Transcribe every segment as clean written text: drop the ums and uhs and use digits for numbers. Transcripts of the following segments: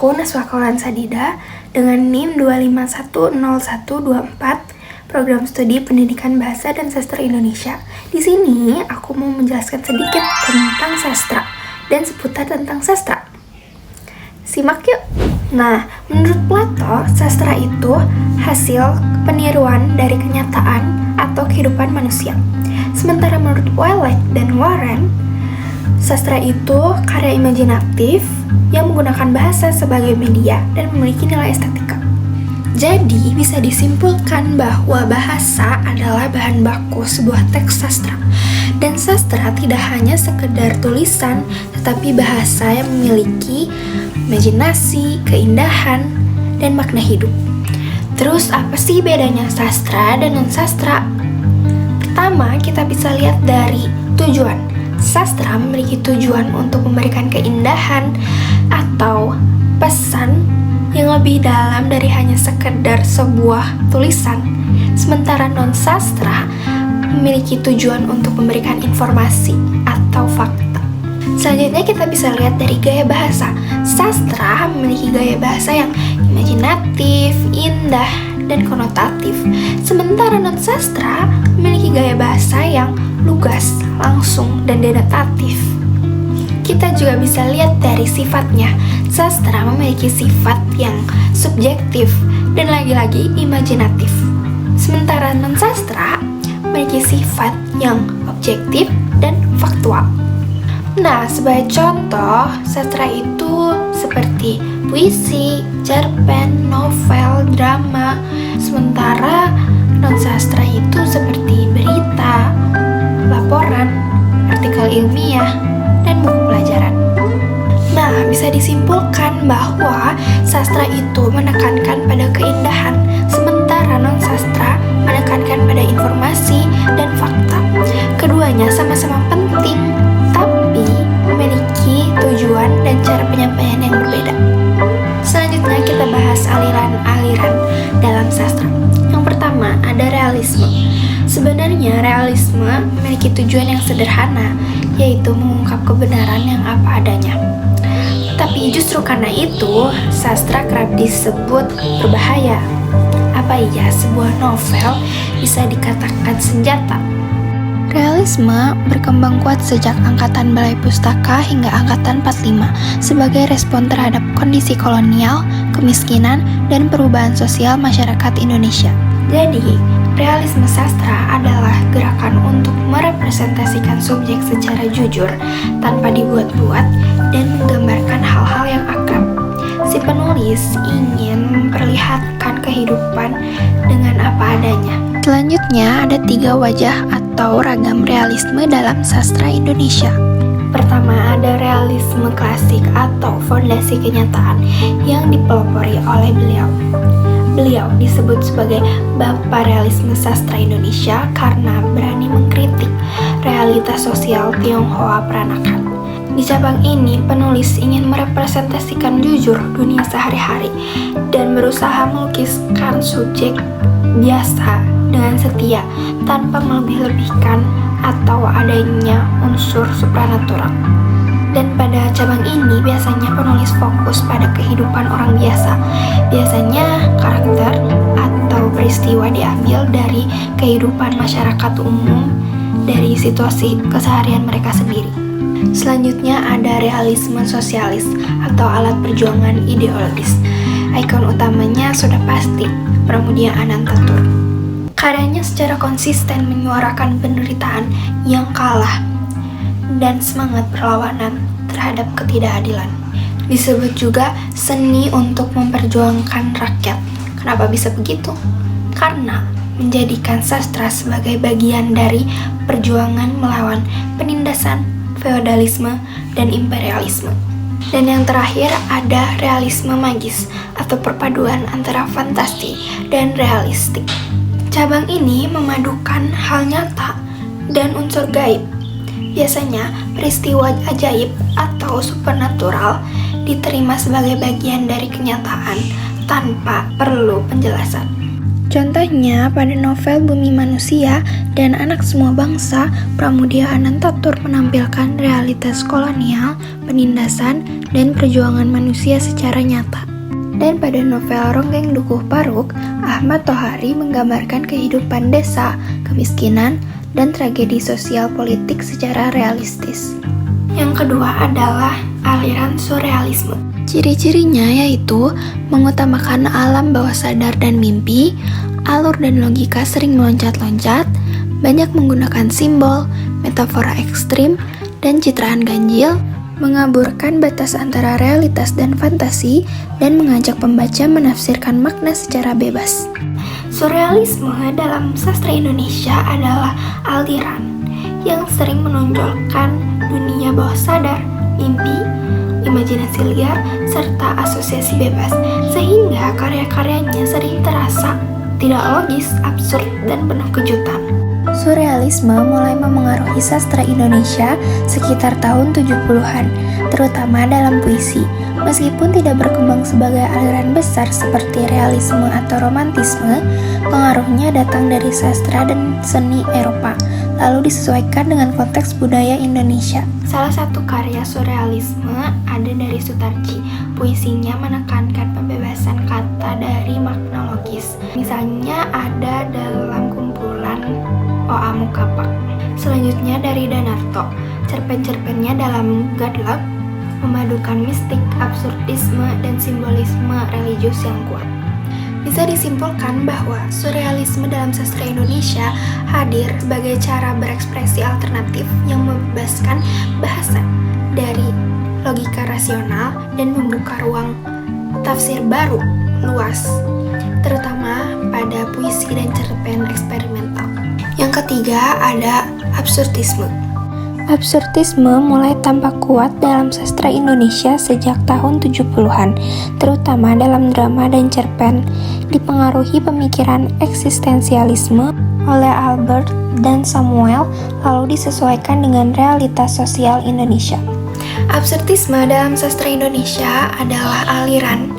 Aku Naswa Kaulan Sadida dengan NIM 2510124 Program Studi Pendidikan Bahasa dan Sastra Indonesia. Di sini aku mau menjelaskan sedikit tentang sastra dan seputar tentang sastra. Simak yuk. Nah, menurut Plato, sastra itu hasil peniruan dari kenyataan atau kehidupan manusia. Sementara menurut Wallace dan Warren, sastra itu karya imajinatif yang menggunakan bahasa sebagai media dan memiliki nilai estetika. Jadi, bisa disimpulkan bahwa bahasa adalah bahan baku sebuah teks sastra. Dan sastra tidak hanya sekedar tulisan, tetapi bahasa yang memiliki imajinasi, keindahan, dan makna hidup. Terus apa sih bedanya sastra dan non-sastra? Pertama, kita bisa lihat dari tujuan. Sastra memiliki tujuan untuk memberikan keindahan atau pesan yang lebih dalam dari hanya sekedar sebuah tulisan. Sementara non-sastra memiliki tujuan untuk memberikan informasi atau fakta. Selanjutnya kita bisa lihat dari gaya bahasa. Sastra memiliki gaya bahasa yang imajinatif, indah, dan konotatif. Sementara non-sastra memiliki gaya bahasa yang lugas, langsung, dan denotatif. Kita juga bisa lihat dari sifatnya. Sastra memiliki sifat yang subjektif dan lagi-lagi imajinatif. Sementara non-sastra memiliki sifat yang objektif dan faktual. Nah, sebagai contoh, sastra itu seperti puisi, cerpen, novel, drama. Sementara non-sastra itu seperti berita, laporan, artikel ilmiah, dan buku pelajaran. Nah, bisa disimpulkan bahwa sastra itu menekankan pada keindahan, sementara non-sastra menekankan pada informasi dan fakta. Keduanya sama-sama penting, tapi memiliki tujuan dan cara penyampaian yang berbeda. Selanjutnya kita bahas aliran-aliran dalam sastra. Yang pertama ada realisme. Sebenarnya realisme memiliki tujuan yang sederhana, yaitu mengungkap kebenaran yang apa adanya. Tapi justru karena itu, sastra kerap disebut berbahaya. Apa iya sebuah novel bisa dikatakan senjata? Realisme berkembang kuat sejak angkatan Balai Pustaka hingga angkatan 45 sebagai respon terhadap kondisi kolonial, kemiskinan, dan perubahan sosial masyarakat Indonesia. Jadi, realisme sastra adalah gerakan untuk merepresentasikan subjek secara jujur, tanpa dibuat-buat, dan menggambarkan hal-hal yang akrab. Si penulis ingin memperlihatkan kehidupan dengan apa adanya. Selanjutnya ada 3 wajah atau ragam realisme dalam sastra Indonesia. Pertama ada realisme klasik atau fondasi kenyataan yang dipelopori oleh beliau. Beliau disebut sebagai Bapak Realisme Sastra Indonesia karena berani mengkritik realitas sosial Tionghoa peranakan. Di cabang ini, penulis ingin merepresentasikan jujur dunia sehari-hari dan berusaha melukiskan subjek biasa dengan setia tanpa melebih-lebihkan atau adanya unsur supranatural. Dan pada cabang ini biasanya penulis fokus pada kehidupan orang biasa. Biasanya karakter atau peristiwa diambil dari kehidupan masyarakat umum, dari situasi keseharian mereka sendiri. Selanjutnya ada realisme sosialis atau alat perjuangan ideologis. Ikon utamanya sudah pasti Pramudia Anantatur. Karyanya secara konsisten menyuarakan penderitaan yang kalah dan semangat perlawanan terhadap ketidakadilan. Disebut juga seni untuk memperjuangkan rakyat. Kenapa bisa begitu? Karena menjadikan sastra sebagai bagian dari perjuangan melawan penindasan, feodalisme, dan imperialisme. Dan yang terakhir ada realisme magis atau perpaduan antara fantasi dan realistik. Cabang ini memadukan hal nyata dan unsur gaib. Biasanya peristiwa ajaib atau supernatural diterima sebagai bagian dari kenyataan tanpa perlu penjelasan. Contohnya pada novel Bumi Manusia dan Anak Semua Bangsa, Pramudia Anantatur menampilkan realitas kolonial, penindasan, dan perjuangan manusia secara nyata. Dan pada novel Ronggeng Dukuh Paruk, Ahmad Tohari menggambarkan kehidupan desa, kemiskinan, dan tragedi sosial politik secara realistis. Yang kedua adalah aliran surrealisme. Ciri-cirinya yaitu mengutamakan alam bawah sadar dan mimpi, alur dan logika sering meloncat-loncat, banyak menggunakan simbol, metafora ekstrim, dan citraan ganjil, mengaburkan batas antara realitas dan fantasi, dan mengajak pembaca menafsirkan makna secara bebas. Surrealisme dalam sastra Indonesia adalah aliran yang sering menonjolkan dunia bawah sadar, mimpi, imajinasi liar, serta asosiasi bebas, sehingga karya-karyanya sering terasa tidak logis, absurd, dan penuh kejutan. Surrealisme mulai memengaruhi sastra Indonesia sekitar tahun 70-an, terutama dalam puisi. Meskipun tidak berkembang sebagai aliran besar seperti realisme atau romantisme, pengaruhnya datang dari sastra dan seni Eropa, lalu disesuaikan dengan konteks budaya Indonesia. Salah satu karya surrealisme ada dari Sutarji. Puisinya menekankan pembebasan kata dari makna logis. Misalnya ada dalam kumpulan Oa Mukapak. Selanjutnya dari Danarto. Cerpen-cerpennya dalam Gadlak memadukan mistik, absurdisme, dan simbolisme religius yang kuat. Bisa disimpulkan bahwa surrealisme dalam sastra Indonesia hadir sebagai cara berekspresi alternatif yang membebaskan bahasa dari logika rasional dan membuka ruang tafsir baru luas, terutama pada puisi dan cerpen eksperimental. Yang ketiga ada absurdisme. Absurdisme mulai tampak kuat dalam sastra Indonesia sejak tahun 70-an, terutama dalam drama dan cerpen, dipengaruhi pemikiran eksistensialisme oleh Albert dan Samuel, lalu disesuaikan dengan realitas sosial Indonesia. Absurdisme dalam sastra Indonesia adalah aliran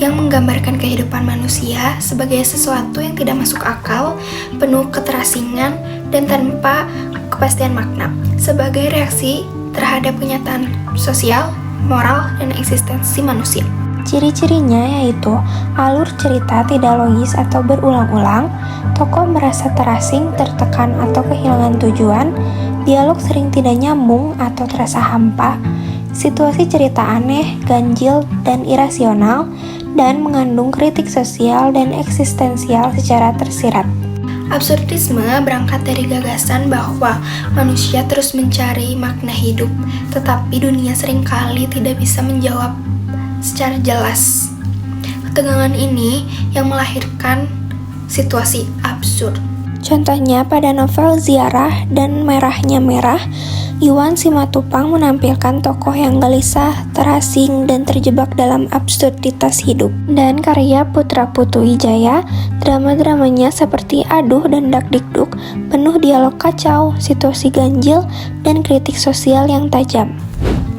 yang menggambarkan kehidupan manusia sebagai sesuatu yang tidak masuk akal, penuh keterasingan, dan tanpa kepastian makna, sebagai reaksi terhadap kenyataan sosial, moral, dan eksistensi manusia. Ciri-cirinya yaitu alur cerita tidak logis atau berulang-ulang, tokoh merasa terasing, tertekan, atau kehilangan tujuan, dialog sering tidak nyambung atau terasa hampa, situasi cerita aneh, ganjil, dan irasional, dan mengandung kritik sosial dan eksistensial secara tersirat. Absurdisme berangkat dari gagasan bahwa manusia terus mencari makna hidup, tetapi dunia seringkali tidak bisa menjawab secara jelas. Ketegangan ini yang melahirkan situasi absurd. Contohnya pada novel Ziarah dan Merahnya Merah, Iwan Simatupang menampilkan tokoh yang gelisah, terasing, dan terjebak dalam absurditas hidup. Dan karya Putra Putu Wijaya, drama-dramanya seperti Aduh dan Dakdikduk, penuh dialog kacau, situasi ganjil, dan kritik sosial yang tajam.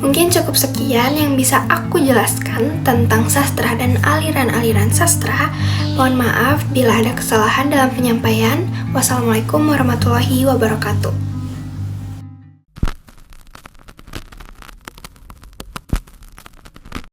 Mungkin cukup sekian yang bisa aku jelaskan tentang sastra dan aliran-aliran sastra. Mohon maaf bila ada kesalahan dalam penyampaian. Wassalamualaikum warahmatullahi wabarakatuh.